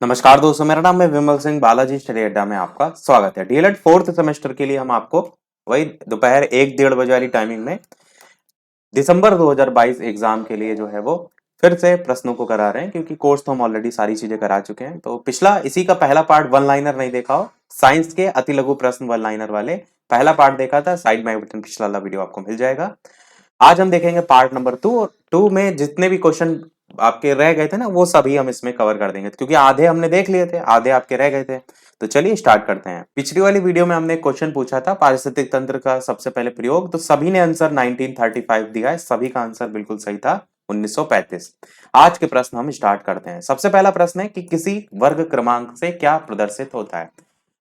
नमस्कार दोस्तों, मेरा नाम है विमल सिंह। बालाजी स्टडी अड्डा में आपका स्वागत है। डीएलएड फोर्थ सेमेस्टर के लिए हम आपको वही दोपहर 1-1:30 बजे वाली टाइमिंग में दिसंबर 2022 एग्जाम के लिए जो है वो फिर से प्रश्नों को करा रहे हैं, क्योंकि कोर्स तो हम ऑलरेडी सारी चीजें करा चुके हैं। तो पिछला इसी का पहला पार्ट वन लाइनर नहीं देखा हो, साइंस के अति लघु प्रश्न वन लाइनर वाले पहला पार्ट देखा था, साइड में आई बटन पिछला वाला वीडियो आपको मिल जाएगा। आज हम देखेंगे पार्ट नंबर 2 और 2 में जितने भी क्वेश्चन आपके रह गए थे ना, वो सभी हम इसमें कवर कर देंगे, क्योंकि आधे हमने देख लिए थे, आधे आपके रह गए थे। तो चलिए स्टार्ट करते हैं। पिछली वाली वीडियो में हमने एक क्वेश्चन पूछा था, पारिस्थितिक तंत्र का सबसे पहले प्रयोग, तो सभी ने आंसर 1935 दिया है, सभी का आंसर बिल्कुल सही था 1935। आज के प्रश्न हम स्टार्ट करते हैं। सबसे पहला प्रश्न है कि किसी वर्ग क्रमांक से क्या प्रदर्शित होता है।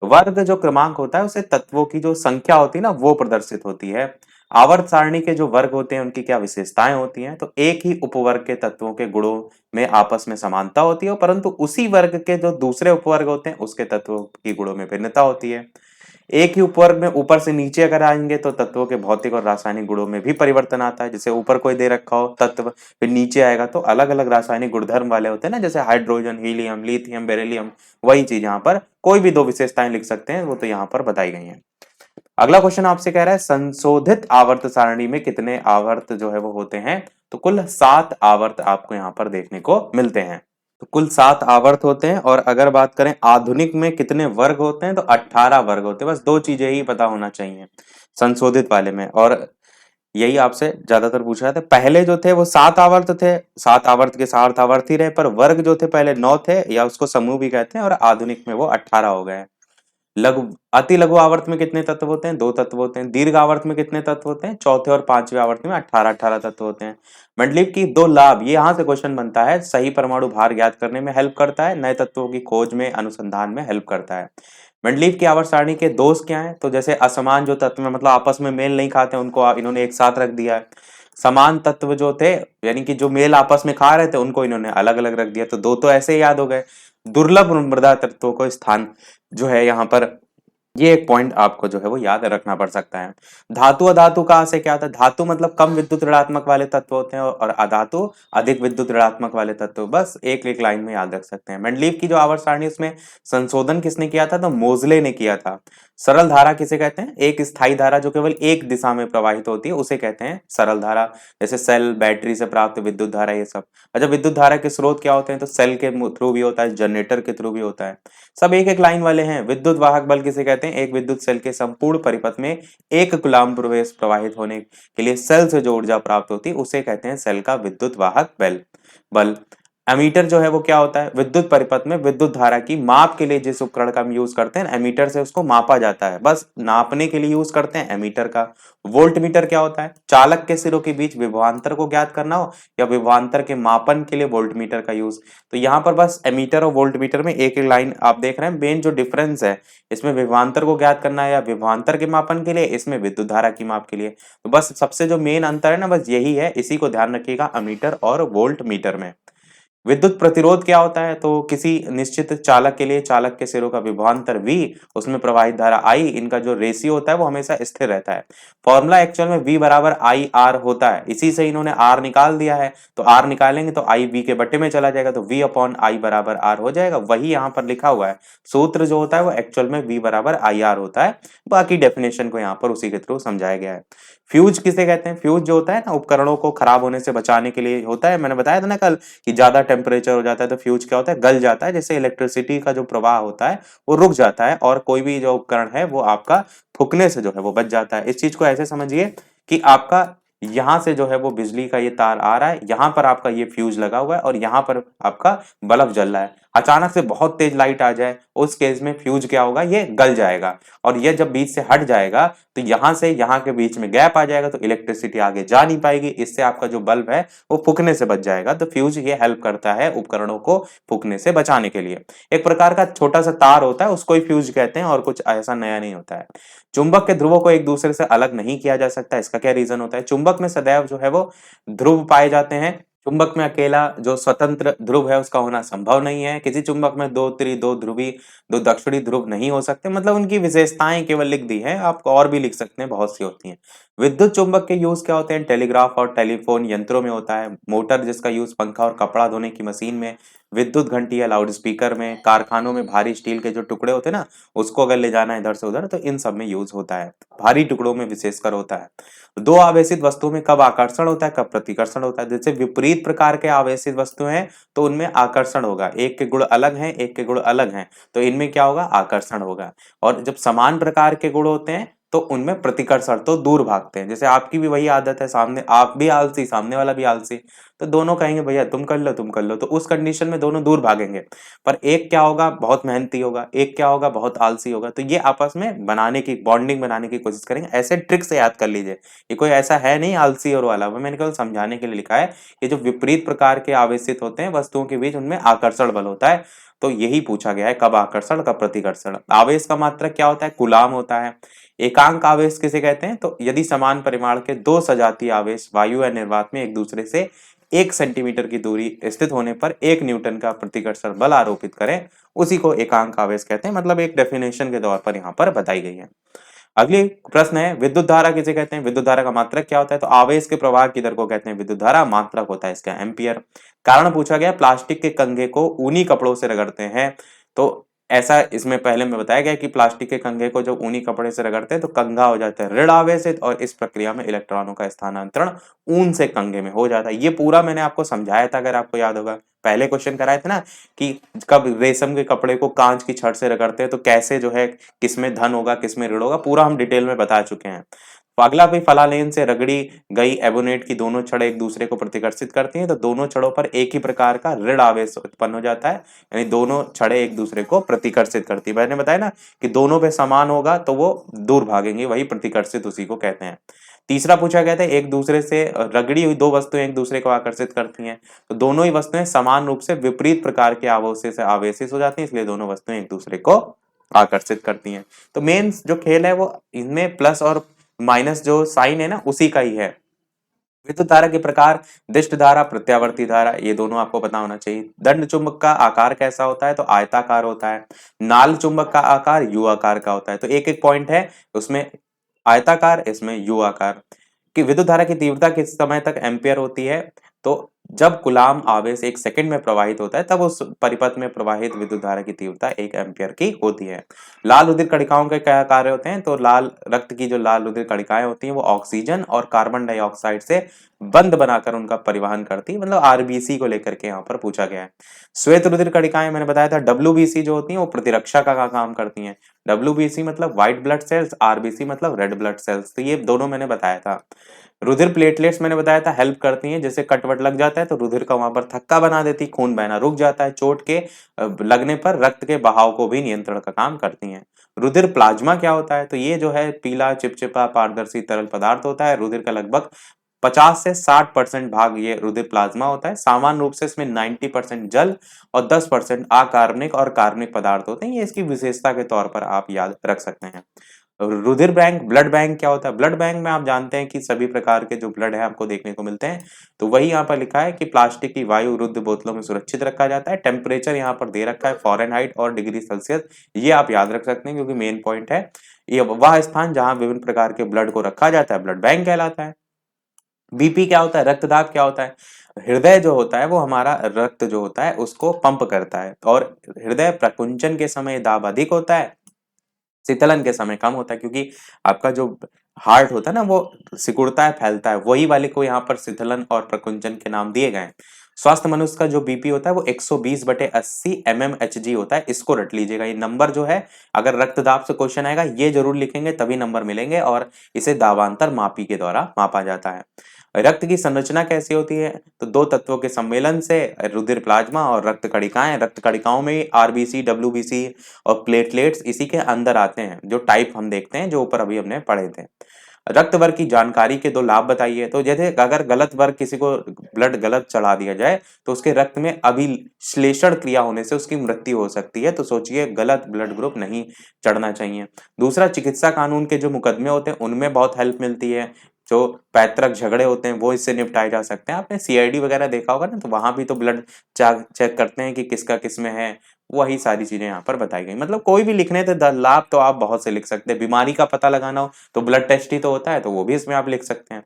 वर्ग जो क्रमांक होता है उसे तत्वों की जो संख्या होती है ना, वो प्रदर्शित होती है। आवर्त सारणी के जो वर्ग होते हैं उनकी क्या विशेषताएं होती हैं, तो एक ही उपवर्ग के तत्वों के गुणों में आपस में समानता होती है, परंतु उसी वर्ग के जो दूसरे उपवर्ग होते हैं उसके तत्वों की गुणों में भिन्नता होती है। एक ही उपवर्ग में ऊपर से नीचे अगर आएंगे तो तत्वों के भौतिक और रासायनिक गुणों में भी परिवर्तन आता है। जैसे ऊपर कोई दे रखा हो तत्व, फिर नीचे आएगा तो अलग अलग रासायनिक गुणधर्म वाले होते हैं ना, जैसे हाइड्रोजन, हीलियम, लिथियम, बेरिलियम। वही चीज यहाँ पर कोई भी दो विशेषताएं लिख सकते हैं, वो तो यहाँ पर बताई गई हैं। अगला क्वेश्चन आपसे कह रहा है संशोधित आवर्त सारणी में कितने आवर्त जो है वो होते हैं, तो कुल 7 आवर्त आपको यहाँ पर देखने को मिलते हैं। तो कुल 7 आवर्त होते हैं। और अगर बात करें आधुनिक में कितने वर्ग होते हैं, तो 18 वर्ग होते हैं। बस दो चीजें ही पता होना चाहिए संशोधित वाले में, और यही आपसे ज्यादातर पूछ रहा था। पहले जो थे वो 7 आवर्त थे, 7 आवर्त के 7 आवर्त ही रहे, पर वर्ग जो थे पहले 9 थे, या उसको समूह भी कहते हैं, और आधुनिक में वो 18 हो गए। लघु अति लघु आवर्त में कितने तत्व होते हैं, 2 तत्व होते हैं। दीर्घ आवर्त में कितने तत्व होते हैं, चौथे और पांचवें आवर्त में 18-18 तत्व होते हैं। मंडलीक की दो लाभ, ये यहां से क्वेश्चन बनता है, सही परमाणु भार ज्ञात करने में हेल्प करता है, नए तत्वों की खोज में अनुसंधान में हेल्प करता है। मंडलीक की आवर्त सारणी के दोष क्या है, तो जैसे असमान जो तत्व में मतलब आपस में मेल नहीं खाते, उनको इन्होंने एक साथ रख दिया है। समान तत्व जो थे, यानी कि जो मेल आपस में खा रहे थे, उनको इन्होंने अलग अलग रख दिया, तो दो तो ऐसे ही याद हो गए। दुर्लभ मृदा तत्वों को स्थान जो है यहाँ पर, ये एक पॉइंट आपको जो है वो याद रखना पड़ सकता है। धातु अधातु कहाँ से क्या होता है, धातु मतलब कम विद्युत ऋणात्मक वाले तत्व होते हैं, और अधातु अधिक विद्युत ऋणात्मक वाले तत्व। बस एक एक लाइन में याद रख सकते हैं। मेंडलीव की जो आवर्त सारणी, उसमें संशोधन किसने किया था, तो मोजले ने किया था। सरल धारा किसे कहते हैं, एक स्थायी धारा जो केवल एक दिशा में प्रवाहित होती है उसे कहते हैं सरल धारा। जैसे सेल, बैटरी से प्राप्त विद्युत धारा, ये सब। अच्छा, विद्युत धारा के स्रोत क्या होते हैं, तो सेल के थ्रू भी होता है, जनरेटर के थ्रू भी होता है। सब एक एक लाइन वाले हैं। विद्युत वाहक बल किसे कहते हैं, एक विद्युत सेल के संपूर्ण परिपथ में 1 कूलम्ब प्रवेश प्रवाहित होने के लिए सेल से जो ऊर्जा प्राप्त होती है उसे कहते हैं सेल का विद्युत वाहक बल। एमीटर जो है वो क्या होता है, विद्युत परिपथ में विद्युत धारा की माप के लिए जिस उपकरण का हम यूज करते हैं, एमीटर से उसको मापा जाता है, बस नापने के लिए यूज करते हैं एमीटर का। वोल्टमीटर क्या होता है, चालक के सिरों के बीच विभवांतर को ज्ञात करना हो या विभवांतर के मापन के लिए वोल्टमीटर का यूज। तो यहाँ पर बस एमीटर और वोल्टमीटर में एक एक लाइन आप देख रहे हैं। मेन जो डिफरेंस है, इसमें विभवांतर को ज्ञात करना है या विभवांतर के मापन के लिए, इसमें विद्युत धारा की माप के लिए। तो बस सबसे जो मेन अंतर है ना, बस यही है, इसी को ध्यान रखिएगा अमीटर और वोल्ट मीटर में। विद्युत प्रतिरोध क्या होता है, तो किसी निश्चित चालक के लिए चालक के सिरों का विभवांतर V, उसमें प्रवाहित धारा I, इनका जो रेशियो होता है वो हमेशा स्थिर रहता है। फॉर्मूला एक्चुअल में V बराबर I R होता है, इसी से इन्होंने R निकाल दिया है। तो R निकालेंगे तो I V के बट्टे में चला जाएगा, तो V अपॉन I बराबर R हो जाएगा। वही यहाँ पर लिखा हुआ है, सूत्र जो होता है वो एक्चुअल में V बराबर I R होता है। बाकी डेफिनेशन को यहाँ पर उसी के थ्रू समझाया गया है। फ्यूज किसे कहते हैं, फ्यूज जो होता है ना, उपकरणों को खराब होने से बचाने के लिए होता है। मैंने बताया था ना कल कि ज्यादा टेम्परेचर हो जाता है तो फ्यूज क्या होता है, गल जाता है। जैसे इलेक्ट्रिसिटी का जो प्रवाह होता है वो रुक जाता है, और कोई भी जो उपकरण है वो आपका फूकने से जो है वो बच जाता है। इस चीज को ऐसे समझिए कि आपका यहां से जो है वो बिजली का ये तार आ रहा है, यहां पर आपका ये फ्यूज लगा हुआ है, और यहां पर आपका बल्ब जल रहा है। अचानक से बहुत तेज लाइट आ जाए, उस केस में फ्यूज क्या होगा, ये गल जाएगा, और ये जब बीच से हट जाएगा तो यहां से यहां के बीच में गैप आ जाएगा, तो इलेक्ट्रिसिटी आगे जा नहीं पाएगी। इससे आपका जो बल्ब है वो फूकने से बच जाएगा। तो फ्यूज ये हेल्प करता है उपकरणों को फूकने से बचाने के लिए। एक प्रकार का छोटा सा तार होता है, उसको ही फ्यूज कहते हैं, और कुछ ऐसा नया नहीं होता है। चुंबक के ध्रुवों को एक दूसरे से अलग नहीं किया जा सकता, इसका क्या रीजन होता है, चुंबक में सदैव जो है वो ध्रुव पाए जाते हैं। चुंबक में अकेला जो स्वतंत्र ध्रुव है उसका होना संभव नहीं है। किसी चुंबक में दो ध्रुवी, दो दक्षिणी ध्रुव नहीं हो सकते। मतलब उनकी विशेषताएं केवल लिख दी है, आप और भी लिख सकते हैं, बहुत सी होती हैं। विद्युत चुंबक के यूज क्या होते हैं, टेलीग्राफ और टेलीफोन यंत्रों में होता है। मोटर जिसका यूज पंखा और कपड़ा धोने की मशीन में विद्युत घंटी या लाउड स्पीकर में, कारखानों में भारी स्टील के जो टुकड़े होते हैं ना, उसको अगर ले जाना है इधर से उधर, तो इन सब में यूज होता है। भारी टुकड़ों में विशेषकर होता है। दो आवेशित वस्तुओं में कब आकर्षण होता है, कब प्रतिकर्षण होता है। जैसे विपरीत प्रकार के आवेशित वस्तु हैं तो उनमें आकर्षण होगा, एक के गुण अलग हैं, एक के गुण अलग हैं, तो इनमें क्या होगा, आकर्षण होगा। और जब समान प्रकार के गुण होते हैं तो उनमें प्रतिकर्षण, तो दूर भागते हैं। जैसे आपकी भी वही आदत है, सामने आप भी आलसी, सामने वाला भी आलसी, तो दोनों कहेंगे भैया तुम कर लो, तुम कर लो, तो उस कंडीशन में दोनों दूर भागेंगे। पर एक क्या होगा, बहुत मेहनती होगा, एक क्या होगा, बहुत आलसी होगा। तो ये आपस में बनाने की, बॉन्डिंग बनाने की कोशिश करेंगे। ऐसे ट्रिक से याद कर लीजिए, ये कोई ऐसा है नहीं आलसी और वाला, वो मैंने केवल समझाने के लिए लिखा है। ये जो विपरीत प्रकार के आवेशित होते हैं वस्तुओं के बीच, उनमें आकर्षण बल होता है। तो यही पूछा गया है, कब आकर्षण, कब प्रतिकर्षण। आवेश का मात्रक क्या होता है, कूलाम होता है। एकांक आवेश किसे कहते हैं, तो यदि समान परिमाण के दो सजातीय आवेश वायु या निर्वात में एक दूसरे से 1 सेंटीमीटर की दूरी स्थित होने पर 1 न्यूटन का प्रतिकर्षण बल आरोपित करें, उसी को एकांक आवेश कहते हैं। मतलब एक डेफिनेशन के तौर पर यहाँ पर बताई गई है। अगली प्रश्न है, विद्युत धारा किसे कहते हैं। विद्युत धारा का मात्रक क्या होता है, तो आवेश के प्रवाह की दर को कहते हैं विद्युत धारा, मात्रक होता है इसका एम्पियर। कारण पूछा गया, प्लास्टिक के कंघे को ऊनी कपड़ों से रगड़ते हैं, तो ऐसा इसमें पहले में बताया गया कि प्लास्टिक के कंघे को जब ऊनी कपड़े से रगड़ते हैं तो कंघा हो जाता है ऋण आवेशित, और इस प्रक्रिया में इलेक्ट्रॉनों का स्थानांतरण ऊन से कंघे में हो जाता है। ये पूरा मैंने आपको समझाया था, अगर आपको याद होगा, पहले क्वेश्चन कराए थे ना कि कब रेशम के कपड़े को कांच की छड़ से रगड़ते हैं तो कैसे जो है किसमें धन होगा, किसमें ऋण होगा, पूरा हम डिटेल में बता चुके हैं। तो अगला भी, फलालेन से रगड़ी गई एबोनेट की दोनों छड़ें एक दूसरे को प्रतिकर्षित करती हैं, तो दोनों छड़ों पर एक ही प्रकार का ऋण आवेश उत्पन्न हो जाता है, यानी दोनों छड़ें एक दूसरे को प्रतिकर्षित करती है। मैंने बताया ना कि दोनों पे समान होगा तो वो दूर भागेंगे, वही प्रतिकर्षित उसी को कहते हैं। तीसरा पूछा गया था, एक दूसरे से रगड़ी हुई दो वस्तुएं एक दूसरे को आकर्षित करती हैं, तो दोनों ही वस्तुएं समान रूप से विपरीत प्रकार के आवेश से आवेशित हो जाती हैं, इसलिए दोनों वस्तुएं एक दूसरे को आकर्षित करती हैं। तो मेन जो खेल है वो इनमें प्लस और माइनस जो साइन है ना, उसी का ही है। विद्युत धारा के प्रकार, दिष्ट धारा, प्रत्यावर्ती धारा, ये दोनों आपको पता होना चाहिए। दंड चुंबक का आकार कैसा होता है, तो आयताकार होता है। नाल चुंबक का आकार यू आकार का होता है। तो एक एक पॉइंट है उसमें, आयताकार, इसमें यू आकार। कि विद्युत धारा की तीव्रता किस समय तक एम्पियर होती है, तो जब कूलाम आवेश 1 सेकंड में प्रवाहित होता है तब उस परिपथ में प्रवाहित विद्युत धारा की तीव्रता 1 एम्पियर की होती है। लाल रुधिर कणिकाओं के क्या कार्य होते हैं, तो लाल रक्त की जो लाल रुधिर कणिकाएं होती हैं वो ऑक्सीजन और कार्बन डाइऑक्साइड से बंध बनाकर उनका परिवहन करती है। मतलब आरबीसी को लेकर के यहाँ पर पूछा गया है। श्वेत रुधिर कणिकाएं मैंने बताया था, डब्ल्यूबीसी जो होती हैं वो प्रतिरक्षा का काम करती हैं। डब्ल्यूबीसी मतलब व्हाइट ब्लड सेल्स, आरबीसी मतलब रेड ब्लड सेल्स, तो ये दोनों मैंने बताया था। रुधिर प्लेटलेट्स मैंने बताया था हेल्प करती हैं, जैसे कटवट लग जाता है तो रुधिर का वहां पर थक्का बना देती, खून बहना रुक जाता है, चोट के लगने पर रक्त के बहाव को भी नियंत्रण का काम करती हैं। रुधिर प्लाज्मा क्या होता है, तो ये जो है पीला चिपचिपा पारदर्शी तरल पदार्थ होता है। रुधिर का लगभग 50 से 60% भाग ये रुधिर प्लाज्मा होता है। सामान्य रूप से इसमें 90% जल और 10% अकार्बनिक और कार्बनिक पदार्थ होते हैं। ये इसकी विशेषता के तौर पर आप याद रख सकते हैं। रुधिर बैंक, ब्लड बैंक क्या होता है, ब्लड बैंक में आप जानते हैं कि सभी प्रकार के जो ब्लड है आपको देखने को मिलते हैं। तो वही यहाँ पर लिखा है कि प्लास्टिक की वायु रुद्ध बोतलों में सुरक्षित रखा जाता है। टेम्परेचर यहाँ पर दे रखा है फ़ारेनहाइट और डिग्री सेल्सियस, ये आप याद रख सकते हैं क्योंकि मेन पॉइंट है। ये वह स्थान जहां विभिन्न प्रकार के ब्लड को रखा जाता है ब्लड बैंक कहलाता है। बीपी क्या होता है, रक्तदाब क्या होता है, हृदय जो होता है वो हमारा रक्त जो होता है उसको पंप करता है, और हृदय प्रकुंचन के समय दाब अधिक होता है, शीतलन के समय कम होता है, क्योंकि आपका जो हार्ट होता है ना वो सिकुड़ता है, फैलता है, वही वाले को यहाँ पर शीतलन और प्रकुंचन के नाम दिए गए हैं। स्वस्थ मनुष्य का जो बीपी होता है वो 120/80 mmHg होता है, इसको रट लीजिएगा। ये नंबर जो है, अगर रक्तदाब से क्वेश्चन आएगा ये जरूर लिखेंगे तभी नंबर मिलेंगे, और इसे दाबांतर मापी के द्वारा मापा जाता है। रक्त की संरचना कैसी होती है, तो दो तत्वों के सम्मेलन से रुधिर प्लाज्मा और रक्त कणिकाएं, रक्त कणिकाओं में आरबीसी, डब्ल्यूबीसी और प्लेटलेट्स इसी के अंदर आते हैं, जो टाइप हम देखते हैं जो ऊपर अभी हमने पढ़े थे। रक्त वर्ग की जानकारी के दो लाभ बताइए, तो जैसे अगर गलत वर्ग किसी को ब्लड गलत चढ़ा दिया जाए तो उसके रक्त में अभिश्लेषण क्रिया होने से उसकी मृत्यु हो सकती है, तो सोचिए गलत ब्लड ग्रुप नहीं चढ़ना चाहिए। दूसरा, चिकित्सा कानून के जो मुकदमे होते हैं उनमें बहुत हेल्प मिलती है। जो पैतृक झगड़े होते हैं वो इससे निपटाए जा सकते हैं। आपने सीआईडी वगैरह देखा होगा ना, तो वहां भी तो ब्लड चेक करते हैं कि किसका किसमें है, वही सारी चीजें यहाँ पर बताई गई। मतलब कोई भी लिखने थे लाभ तो आप बहुत से लिख सकते हैं। बीमारी का पता लगाना हो तो ब्लड टेस्ट ही तो होता है, तो वो भी इसमें आप लिख सकते हैं।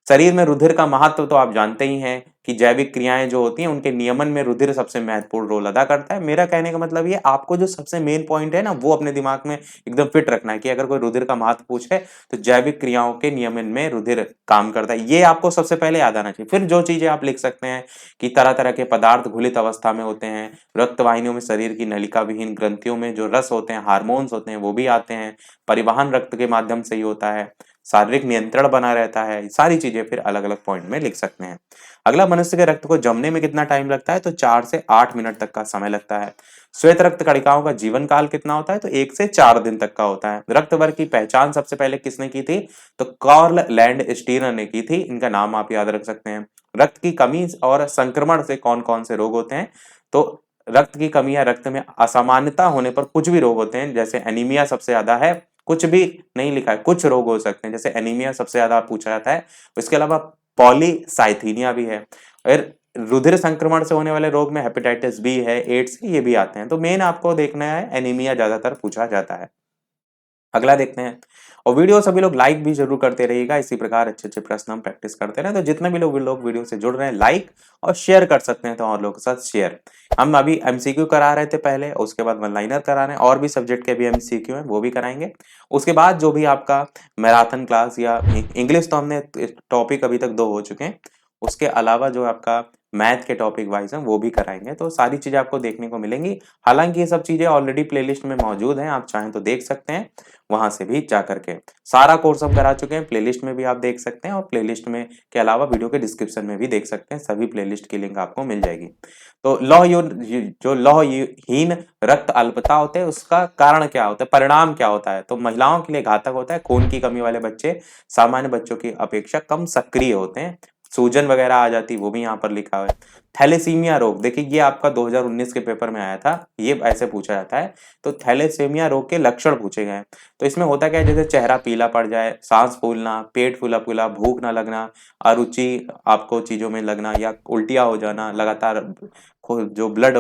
शरीर में रुधिर का महत्व तो आप जानते ही हैं कि जैविक क्रियाएं जो होती हैं उनके नियमन में रुधिर सबसे महत्वपूर्ण रोल अदा करता है। मेरा कहने का मतलब ये, आपको जो सबसे मेन पॉइंट है ना वो अपने दिमाग में एकदम फिट रखना है कि अगर कोई रुधिर का महत्व पूछे तो जैविक क्रियाओं के नियमन में रुधिर काम करता है, ये आपको सबसे पहले याद आना चाहिए। फिर जो चीजें आप लिख सकते हैं कि तरह तरह के पदार्थ घुलित अवस्था में होते हैं, रक्त वाहिनियों में शरीर की नलिका विहीन ग्रंथियों में जो रस होते हैं, हार्मोन्स होते हैं वो भी आते हैं, परिवहन रक्त के माध्यम से ही होता है, शारीरिक नियंत्रण बना रहता है, सारी चीजें फिर अलग अलग पॉइंट में लिख सकते हैं। अगला, मनुष्य के रक्त को जमने में कितना टाइम लगता है, तो 4 से 8 मिनट तक का समय लगता है। श्वेत रक्त कणिकाओं का जीवन काल कितना होता है, तो 1 से 4 दिन तक का होता है। रक्त वर्ग की पहचान सबसे पहले किसने की थी, तो कार्ल लैंड स्टीनर ने की थी, इनका नाम आप याद रख सकते हैं। रक्त की कमी और संक्रमण से कौन कौन से रोग होते हैं, तो रक्त की कमी या रक्त में असामान्यता होने पर कुछ भी रोग होते हैं, जैसे एनीमिया सबसे ज्यादा है, कुछ भी नहीं लिखा है, कुछ रोग हो सकते हैं, जैसे एनीमिया सबसे ज्यादा पूछा जाता है। इसके अलावा पॉलीसाइथीनिया भी है, और रुधिर संक्रमण से होने वाले रोग में हेपेटाइटिस बी है, एड्स, ये भी आते हैं। तो मेन आपको देखना है, एनीमिया ज्यादातर पूछा जाता है। अगला देखते हैं, और वीडियो सभी लोग लाइक भी जरूर करते रहिएगा, इसी प्रकार अच्छे अच्छे प्रश्न हम प्रैक्टिस करते रहे। तो जितने भी लोग वीडियो से जुड़ रहे हैं, लाइक और शेयर कर सकते हैं तो और लोगों के साथ शेयर। हम अभी एमसीक्यू करा रहे थे पहले, उसके बाद वन लाइनर करा रहे हैं, और भी सब्जेक्ट के भी एमसीक्यू हैं वो भी कराएंगे। उसके बाद जो भी आपका मैराथन क्लास या इंग्लिश, तो हमने टॉपिक अभी तक 2 हो चुके हैं, उसके अलावा जो आपका मैथ के टॉपिक वाइज हैं वो भी कराएंगे, तो सारी चीजें आपको देखने को मिलेंगी। हालांकि ये सब चीजें ऑलरेडी प्लेलिस्ट में मौजूद हैं, आप चाहें तो देख सकते हैं वहां से भी जा करके। सारा कोर्स हम करा चुके हैं, प्लेलिस्ट में भी आप देख सकते हैं, और प्लेलिस्ट में के अलावा वीडियो के डिस्क्रिप्शन में भी देख सकते हैं, सभी प्लेलिस्ट की लिंक आपको मिल जाएगी। तो जो लौहहीन रक्त अल्पता होते हैं उसका कारण क्या होता है, परिणाम क्या होता है, तो महिलाओं के लिए घातक होता है। खून की कमी वाले बच्चे सामान्य बच्चों की अपेक्षा कम सक्रिय होते हैं, सूजन वगैरह आ जाती, वो भी यहाँ पर लिखा हुआ है। थैलेसीमिया रोग, देखिए ये आपका 2019 के पेपर में आया था, ये ऐसे पूछा जाता है। तो थैलेसीमिया रोग के लक्षण पूछे गए हैं। तो इसमें होता क्या है, जैसे चेहरा पीला पड़ जाए, सांस फूलना, पेट फूला फूला, भूख ना लगना, अरुचि आपको चीजों में लगना, या उल्टियां हो जाना, लगातार जो ब्लड,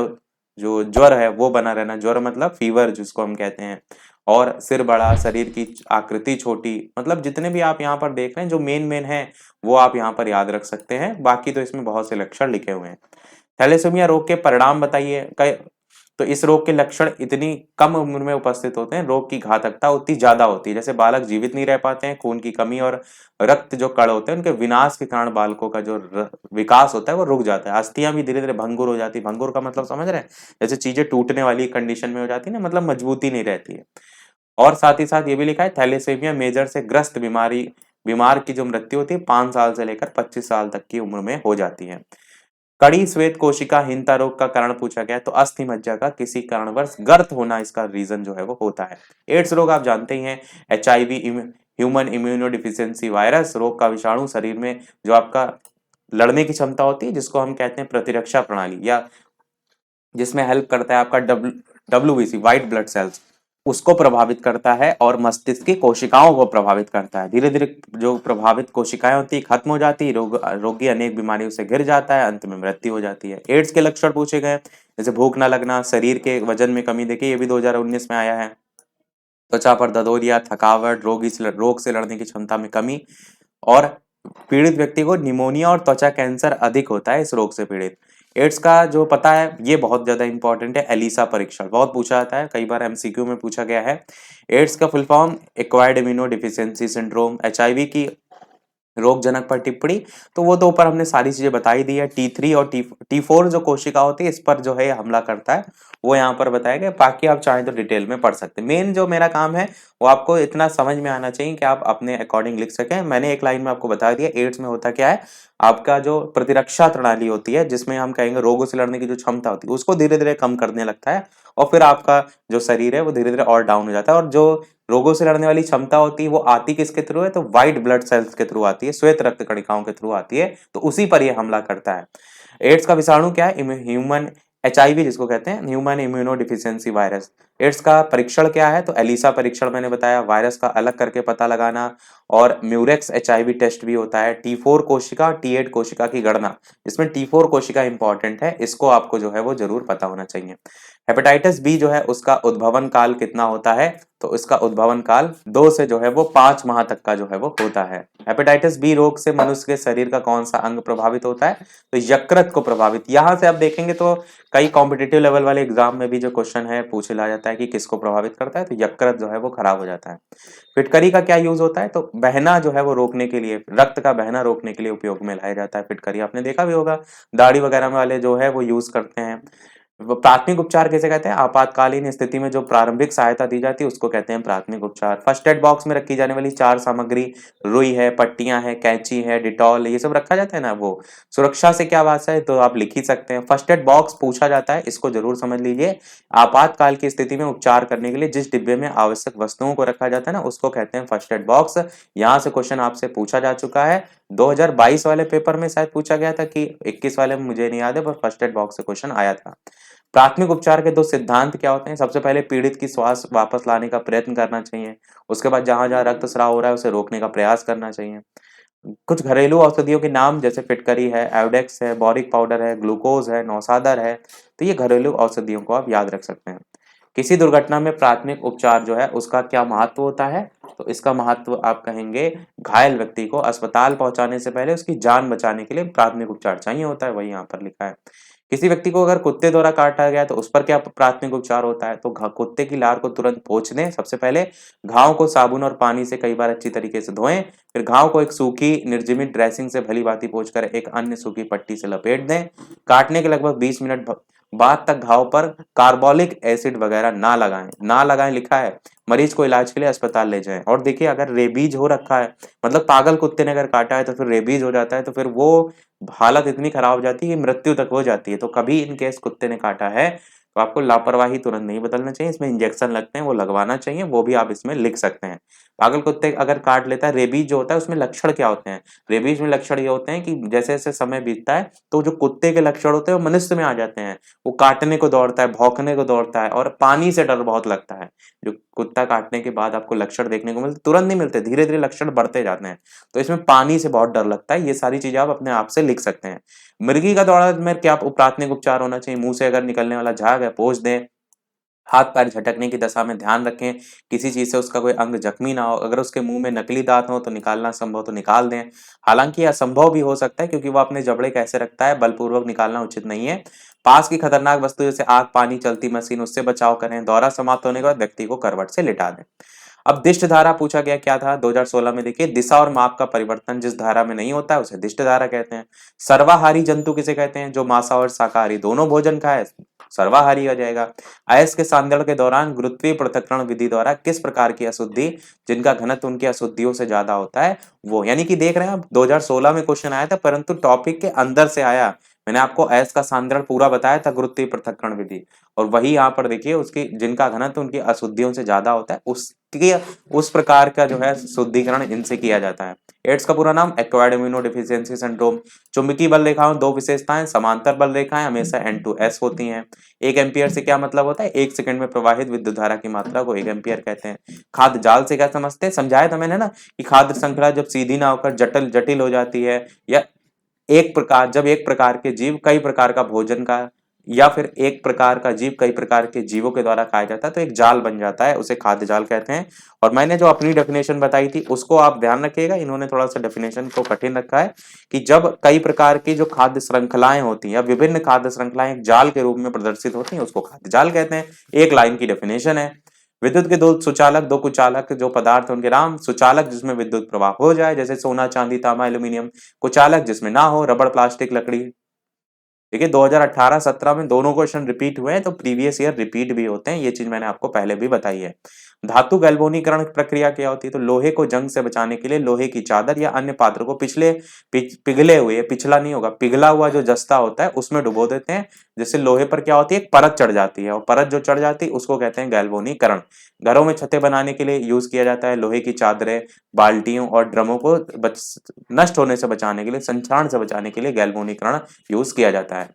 जो ज्वर है वो बना रहना, ज्वर मतलब फीवर जिसको हम कहते हैं, और सिर बड़ा, शरीर की आकृति छोटी, मतलब जितने भी आप यहाँ पर देख रहे हैं जो मेन मेन है वो आप यहाँ पर याद रख सकते हैं, बाकी तो इसमें बहुत से लक्षण लिखे हुए हैं। थैलेसीमिया रोग के परिणाम बताइए, तो इस रोग के लक्षण इतनी कम उम्र में उपस्थित होते हैं, रोग की घातकता उतनी ज्यादा होती है, जैसे बालक जीवित नहीं रह पाते हैं, खून की कमी और रक्त जो कण होते हैं उनके विनाश के कारण बालकों का जो विकास होता है वो रुक जाता है, अस्थियां भी धीरे धीरे भंगुर हो जाती है। भंगुर का मतलब समझ रहे हैं, जैसे चीजें टूटने वाली कंडीशन में हो जाती है ना, मतलब मजबूती नहीं रहती है। और साथ ही साथ ये भी लिखा है, थैलेसीमिया मेजर से ग्रस्त बीमार की जो मृत्यु होती है 5 साल से लेकर 25 साल तक की उम्र में हो जाती है। कड़ी श्वेत कोशिकाहीनता रोग का कारण पूछा गया है, तो अस्थि मज्जा का किसी कारणवश गर्त होना इसका रीजन जो है वो होता है। एड्स रोग आप जानते ही हैं, HIV human immunodeficiency virus रोग का विषाणु शरीर में जो आपका लड़ने की क्षमता होती है, जिसको हम कहते हैं प्रतिरक्षा प्रणाली, या जिसमें हेल्प करता है आपका डब्ल्यूबीसी व्हाइट ब्लड सेल्स, उसको प्रभावित करता है, और मस्तिष्क की कोशिकाओं को प्रभावित करता है। धीरे धीरे जो प्रभावित कोशिकाएं होती है खत्म हो जाती है, रोगी अनेक बीमारियों से घिर जाता है, अंत में मृत्यु हो जाती है। एड्स के लक्षण पूछे गए, जैसे भूख ना लगना, शरीर के वजन में कमी, देखिए ये भी 2019 में आया है। त्वचा पर ददोरिया, थकावट, रोग से लड़ने की क्षमता में कमी, और पीड़ित व्यक्ति को निमोनिया और त्वचा कैंसर अधिक होता है इस रोग से पीड़ित। एड्स का जो पता है ये बहुत ज्यादा इंपॉर्टेंट है, एलिसा परीक्षण बहुत पूछा जाता है, कई बार एमसीक्यू में पूछा गया है। एड्स का full form acquired immuno deficiency syndrome. HIV की रोगजनक पर टिप्पणी, तो वो तो ऊपर हमने सारी चीजें बताई दी है। T3 और T4 जो कोशिका होती है इस पर जो है हमला करता है, वो यहाँ पर बताया गया, बाकी आप चाहें तो डिटेल में पढ़ सकते हैं। मेन जो मेरा काम है वो आपको इतना समझ में आना चाहिए कि आप अपने अकॉर्डिंग लिख सकें। मैंने एक लाइन में आपको बता दिया एड्स में होता क्या है, आपका जो प्रतिरक्षा प्रणाली होती है, जिसमें हम कहेंगे रोगों से लड़ने की जो क्षमता होती है उसको धीरे धीरे कम करने लगता है, और फिर आपका जो शरीर है वो धीरे धीरे और डाउन हो जाता है। और जो रोगों से लड़ने वाली क्षमता होती है वो आती किसके थ्रू है, तो व्हाइट ब्लड सेल्स के थ्रू आती है, श्वेत रक्त कणिकाओं के थ्रू आती है, तो उसी पर यह हमला करता है। एड्स का विषाणु क्या है, ह्यूमन एचआईवी जिसको कहते हैं, human immunodeficiency virus. AIDS का परीक्षण क्या है, तो एलिसा परीक्षण मैंने बताया, वायरस का अलग करके पता लगाना, और म्यूरेक्स एचआईवी टेस्ट भी होता है। T4 कोशिका और T8 कोशिका की गणना, इसमें T4 कोशिका इंपॉर्टेंट है, इसको आपको जो है वो जरूर पता होना चाहिए। हेपेटाइटिस बी जो है उसका उद्भवन काल कितना होता है, तो इसका उद्भवन काल 2 से जो है वो 5 माह तक का जो है वो होता है। हेपेटाइटिस बी रोग से मनुष्य के शरीर का कौन सा अंग प्रभावित होता है? तो यकृत को प्रभावित। यहाँ से आप देखेंगे तो कई कॉम्पिटिटिव लेवल वाले एग्जाम में भी जो क्वेश्चन है पूछे ला जाता है कि किसको प्रभावित करता है, तो यकृत जो है वो खराब हो जाता है। फिटकरी का क्या यूज होता है? तो बहना जो है वो रोकने के लिए, रक्त का बहना रोकने के लिए उपयोग में लाया जाता है फिटकरी। आपने देखा भी होगा दाढ़ी वगैरह में वाले जो है वो यूज करते हैं। वो प्राथमिक उपचार कैसे कहते हैं? आपातकालीन स्थिति में जो प्रारंभिक सहायता दी जाती है उसको कहते हैं प्राथमिक उपचार। फर्स्ट एड बॉक्स में रखी जाने वाली 4 सामग्री, रुई है, पट्टियां है, कैंची है, डिटॉल, ये सब रखा जाता है ना। वो सुरक्षा से क्या बात है, तो आप लिख ही सकते हैं। फर्स्ट एड बॉक्स पूछा जाता है, इसको जरूर समझ लीजिए। आपातकाल की स्थिति में उपचार करने के लिए जिस डिब्बे में आवश्यक वस्तुओं को रखा जाता है ना, उसको कहते हैं फर्स्ट एड बॉक्स। यहाँ से क्वेश्चन आपसे पूछा जा चुका है। 2022 वाले पेपर में शायद पूछा गया था कि 21 वाले में मुझे नहीं याद है, पर फर्स्ट एड बॉक्स से क्वेश्चन आया था। प्राथमिक उपचार के 2 सिद्धांत क्या होते हैं? सबसे पहले पीड़ित की श्वास वापस लाने का प्रयत्न करना चाहिए। उसके बाद जहां-जहां रक्तस्राव हो रहा है उसे रोकने का प्रयास करना चाहिए। कुछ घरेलू औषधियों के नाम जैसे फिटकरी है, आयोडेक्स है, बोरिक पाउडर है, ग्लूकोज है, नौसादर है, तो ये घरेलू औषधियों को आप याद रख सकते हैं। किसी दुर्घटना में प्राथमिक उपचार जो है उसका क्या महत्व होता है? तो इसका महत्व आप कहेंगे घायल व्यक्ति को अस्पताल पहुंचाने से पहले उसकी जान बचाने के लिए प्राथमिक उपचार चाहिए होता है, वही यहाँ पर लिखा है। किसी व्यक्ति को अगर कुत्ते द्वारा काटा गया तो उस पर क्या प्राथमिक उपचार होता है? तो कुत्ते की लार को तुरंत पोंछ दें। सबसे पहले घाव को साबुन और पानी से कई बार अच्छी तरीके से धोएं। फिर घाव को एक सूखी निर्जमित ड्रेसिंग से भली भांति पोंछकर एक अन्य सूखी पट्टी से लपेट दें। काटने के लगभग 20 मिनट बाद तक घाव पर कार्बोलिक एसिड वगैरह ना लगाएं। ना लगाएं लिखा है। मरीज को इलाज के लिए अस्पताल ले जाएं। और देखिए अगर रेबीज हो रखा है, मतलब पागल कुत्ते ने अगर काटा है तो फिर रेबीज हो जाता है, तो फिर वो हालत इतनी खराब हो जाती है कि मृत्यु तक हो जाती है। तो कभी इन केस कुत्ते ने काटा है तो आपको लापरवाही तुरंत नहीं बदलना चाहिए। इसमें इंजेक्शन लगते हैं वो लगवाना चाहिए, वो भी आप इसमें लिख सकते हैं। पागल कुत्ते अगर काट लेता है, रेबीज जो होता है उसमें लक्षण क्या होते हैं? रेबीज में लक्षण ये होते हैं कि जैसे जैसे समय बीतता है तो जो कुत्ते के लक्षण होते हैं वो मनुष्य में आ जाते हैं। वो काटने को दौड़ता है, भौंकने को दौड़ता है और पानी से डर बहुत लगता है। जो कुत्ता काटने के बाद आपको लक्षण देखने को मिलते, तुरंत नहीं मिलते, धीरे धीरे लक्षण बढ़ते जाते हैं। तो इसमें पानी से बहुत डर लगता है। ये सारी चीजें आप अपने आप से लिख सकते हैं। मिर्गी का दौरा में क्या प्राथमिक उपचार होना चाहिए? मुंह से अगर निकलने वाला झाग है पोंछ दें। हाथ पैर झटकने की दशा में ध्यान रखें, किसी चीज से उसका कोई अंग जख्मी ना हो। अगर उसके मुंह में नकली दांत हो तो निकालना संभव तो निकाल दें। हालांकि यह असंभव भी हो सकता है क्योंकि वो अपने जबड़े कैसे रखता है, बलपूर्वक निकालना उचित नहीं है। पास की खतरनाक वस्तु जैसे आग, पानी, चलती मशीन, उससे बचाव करें। दौरा समाप्त होने के बाद व्यक्ति को करवट से लिटा दें। अब दिष्ट धारा पूछा गया क्या था 2016 में? देखिए दिशा और माप का परिवर्तन जिस धारा में नहीं होता है उसे दिष्ट धारा कहते हैं। सर्वाहारी जंतु किसे कहते हैं? जो मांसा और शाकाहारी दोनों भोजन खाए, सर्वाहारी आ जाएगा। अयस्क के सांद्रण के दौरान गुरुत्वीय पृथक्करण विधि द्वारा किस प्रकार की अशुद्धि, जिनका घनत्व उनकी अशुद्धियों से ज्यादा होता है, वो, यानी कि देख रहे हैं आप 2016 में क्वेश्चन आया था परंतु टॉपिक के अंदर से आया। मैंने आपको अयस्क का सांद्रण पूरा बताया था, गुरुत्वीय पृथक्करण विधि, और वही यहाँ पर देखिए उसकी जिनका घनत्व उनकी अशुद्धियों से ज्यादा होता है उसकी उस प्रकार का जो है शुद्धिकरण इनसे किया जाता है। एड्स का पूरा नाम एक्वायर्ड इम्यूनोडेफिशिएंसी सिंड्रोम। चुंबकीय बल रेखाओं दो विशेषताएं, समांतर बल रेखाएं हमेशा N2S होती हैं। 1 एम्पियर से क्या मतलब होता है? 1 सेकंड में प्रवाहित विद्युत धारा की मात्रा को 1 एम्पियर कहते हैं। खाद्य जाल से क्या समझते हैं? समझाया था मैंने ना कि खाद्य श्रृंखला जब सीधी ना होकर जटिल जटिल हो जाती है, या जब एक प्रकार के जीव कई प्रकार का भोजन का, या फिर एक प्रकार का जीव कई प्रकार के जीवों के द्वारा खाया जाता है तो एक जाल बन जाता है, उसे खाद्य जाल कहते हैं। और मैंने जो अपनी डेफिनेशन बताई थी उसको आप ध्यान रखिएगा, इन्होंने थोड़ा सा डेफिनेशन को कठिन रखा है कि जब कई प्रकार की जो खाद्य श्रृंखलाएं होती हैं या विभिन्न खाद्य श्रृंखलाएं एक जाल के रूप में प्रदर्शित होती हैं उसको खाद्य जाल कहते हैं। एक लाइन की डेफिनेशन है। विद्युत के दो सुचालक, दो कुचालक जो पदार्थ उनके नाम। सुचालक जिसमें विद्युत प्रवाह हो जाए जैसे सोना, चांदी, तांबा, एल्यूमिनियम। कुचालक जिसमें ना हो, रबड़, प्लास्टिक, लकड़ी। देखिए 2018-17 में दोनों क्वेश्चन रिपीट हुए हैं तो प्रीवियस ईयर रिपीट भी होते हैं, ये चीज मैंने आपको पहले भी बताई है। धातु गैल्वेनीकरण प्रक्रिया क्या होती है? तो लोहे को जंग से बचाने के लिए लोहे की चादर या अन्य पात्र को पिघले हुए, पिछला नहीं होगा, पिघला हुआ जो जस्ता होता है उसमें डुबो देते हैं, जिससे लोहे पर क्या होती है? एक परत चढ़ जाती है, और परत जो चढ़ जाती है उसको कहते हैं गैल्वेनीकरण। घरों में छतें बनाने के लिए यूज किया जाता है। लोहे की चादरें, बाल्टियों और ड्रमों को नष्ट होने से बचाने के लिए, संक्षारण से बचाने के लिए गैल्वेनीकरण यूज किया जाता है।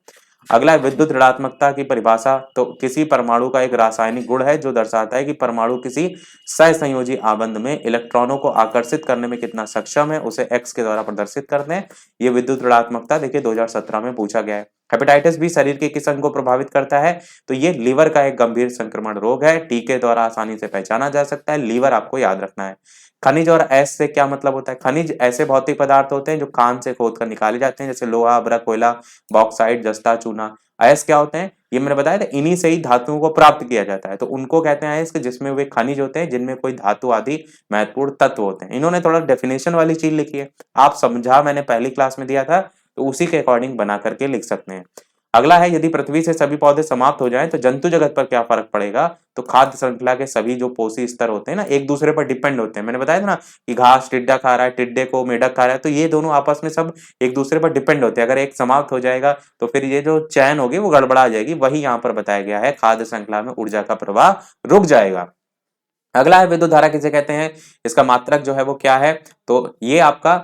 अगला है विद्युत ऋणात्मकता की परिभाषा। तो किसी परमाणु का एक रासायनिक गुण है जो दर्शाता है कि परमाणु किसी सहसंयोजी आबंध में इलेक्ट्रॉनों को आकर्षित करने में कितना सक्षम है, उसे एक्स के द्वारा प्रदर्शित करते हैं। ये विद्युत ऋणात्मकता देखिए 2017 में पूछा गया है। हेपेटाइटिस बी शरीर के किस अंग को प्रभावित करता है? तो ये लीवर का एक गंभीर संक्रमण रोग है, टीके द्वारा आसानी से पहचाना जा सकता है, लीवर आपको याद रखना है। खनिज और एस से क्या मतलब होता है? खनिज ऐसे भौतिक पदार्थ होते हैं जो खान से खोद कर निकाले जाते हैं, जैसे लोहा, अभ्रक, कोयला, बॉक्साइट, जस्ता, चूना। अयस्क क्या होते हैं? ये मैंने बताया था, इन्हीं से ही धातुओं को प्राप्त किया जाता है, तो उनको कहते हैं अयस्क, जिसमें वे खनिज होते हैं जिनमें कोई धातु आदि महत्वपूर्ण तत्व होते हैं। इन्होंने थोड़ा डेफिनेशन वाली चीज लिखी है, आप समझा मैंने पहली क्लास में दिया था, तो उसी के अकॉर्डिंग बना करके लिख सकते हैं। अगला है, यदि पृथ्वी से सभी पौधे समाप्त हो जाएं तो जंतु जगत पर क्या फर्क पड़ेगा? तो खाद्य श्रृंखला के सभी जो पोषी स्तर होते हैं ना, एक दूसरे पर डिपेंड होते हैं। मैंने बताया था ना कि घास टिड्डा खा रहा है, टिड्डे को मेढक खा रहा है, तो ये दोनों आपस में सब एक दूसरे पर डिपेंड होते हैं। अगर एक समाप्त हो जाएगा तो फिर ये जो चैन होगी वो गड़बड़ा जाएगी। वही यहाँ पर बताया गया है, खाद्य श्रृंखला में ऊर्जा का प्रवाह रुक जाएगा। अगला है, विद्युत धारा किसे कहते हैं? इसका मात्रक जो है वो क्या है? तो ये आपका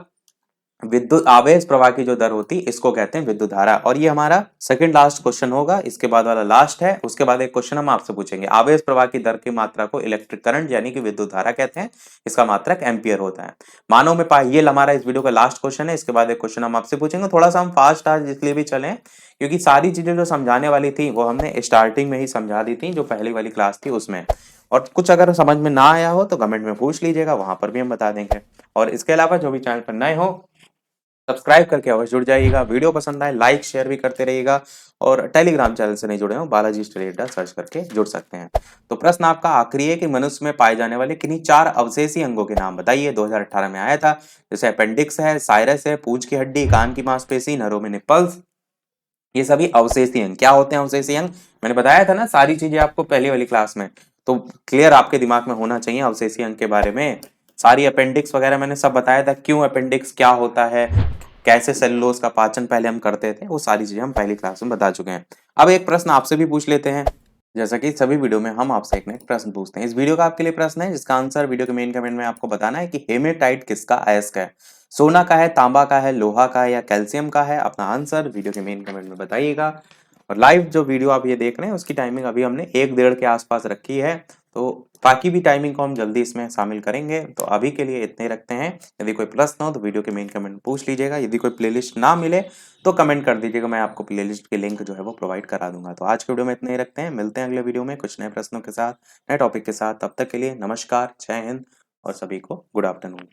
विद्युत आवेश प्रवाह की जो दर होती है इसको कहते हैं विद्युत धारा। और ये हमारा सेकंड लास्ट क्वेश्चन होगा, इसके बाद वाला लास्ट है। उसके बाद एक क्वेश्चन हम आपसे पूछेंगे, आवेश प्रवाह की दर की मात्रा को इलेक्ट्रिक करंट यानी कि विद्युत धारा कहते हैं, इसका मात्रक एम्पियर होता है। मानव में पाए, ये हमारा इस वीडियो का लास्ट क्वेश्चन है। इसके बाद एक क्वेश्चन हम आपसे पूछेंगे। थोड़ा सा हम फास्ट आज इसलिए भी चले क्योंकि सारी चीजें जो समझाने वाली थी वो हमने स्टार्टिंग में ही समझा दी थी, जो पहली वाली क्लास थी उसमें। और कुछ अगर समझ में ना आया हो तो कमेंट में पूछ लीजिएगा, वहां पर भी हम बता देंगे। और इसके अलावा जो भी चैनल पर नए हो, सब्सक्राइब करके अवश्य जुड़ जाइएगा। वीडियो पसंद आए लाइक शेयर भी करते रहिएगा। और टेलीग्राम चैनल से नहीं जुड़े हो, बालाजी स्टडी अड्डा सर्च करके जुड़ सकते हैं। तो प्रश्न आपका आखिरी है कि मनुष्य में पाए जाने वाले किन्हीं 4 अवशेषी अंगों के नाम बताइए। 2018 में आया था, जैसे अपेंडिक्स है, साइरस है, पूंछ की हड्डी, कान की मांसपेशी, नरों में निपल्स। ये सभी अवशेषी अंग क्या होते हैं? अवशेषी अंग मैंने बताया था ना, सारी चीजें आपको पहली वाली क्लास में, तो क्लियर आपके दिमाग में होना चाहिए अवशेषी अंग के बारे में। सारी अपेंडिक्स वगैरह मैंने सब बताया था, क्यों अपेंडिक्स क्या होता है, कैसे सेलुलोज का पाचन पहले हम करते थे, वो सारी चीजें हम पहली क्लास में बता चुके हैं। अब एक प्रश्न आपसे भी पूछ लेते हैं, जैसा कि सभी वीडियो में हम आपसे एक ना एक प्रश्न पूछते हैं। इस वीडियो का आपके लिए प्रश्न है जिसका आंसर वीडियो के मेन कमेंट में आपको बताना है कि हेमेटाइट किसका अयस्क है? सोना का है, तांबा का है, लोहा का है या कैल्शियम का है? अपना आंसर वीडियो के मेन कमेंट में बताइएगा। और लाइव जो वीडियो आप ये देख रहे हैं उसकी टाइमिंग अभी हमने 1-1:30 के आसपास रखी है, तो बाकी भी टाइमिंग को हम जल्दी इसमें शामिल करेंगे। तो अभी के लिए इतने रखते हैं। यदि कोई प्रश्न हो तो वीडियो के मेन कमेंट में पूछ लीजिएगा। यदि कोई प्लेलिस्ट ना मिले तो कमेंट कर दीजिएगा, मैं आपको प्लेलिस्ट के लिंक जो है वो प्रोवाइड करा दूंगा। तो आज के वीडियो में इतने ही रखते हैं, मिलते हैं अगले वीडियो में कुछ नए प्रश्नों के साथ, नए टॉपिक के साथ। तब तक के लिए नमस्कार, जय हिंद और सभी को गुड आफ्टरनून।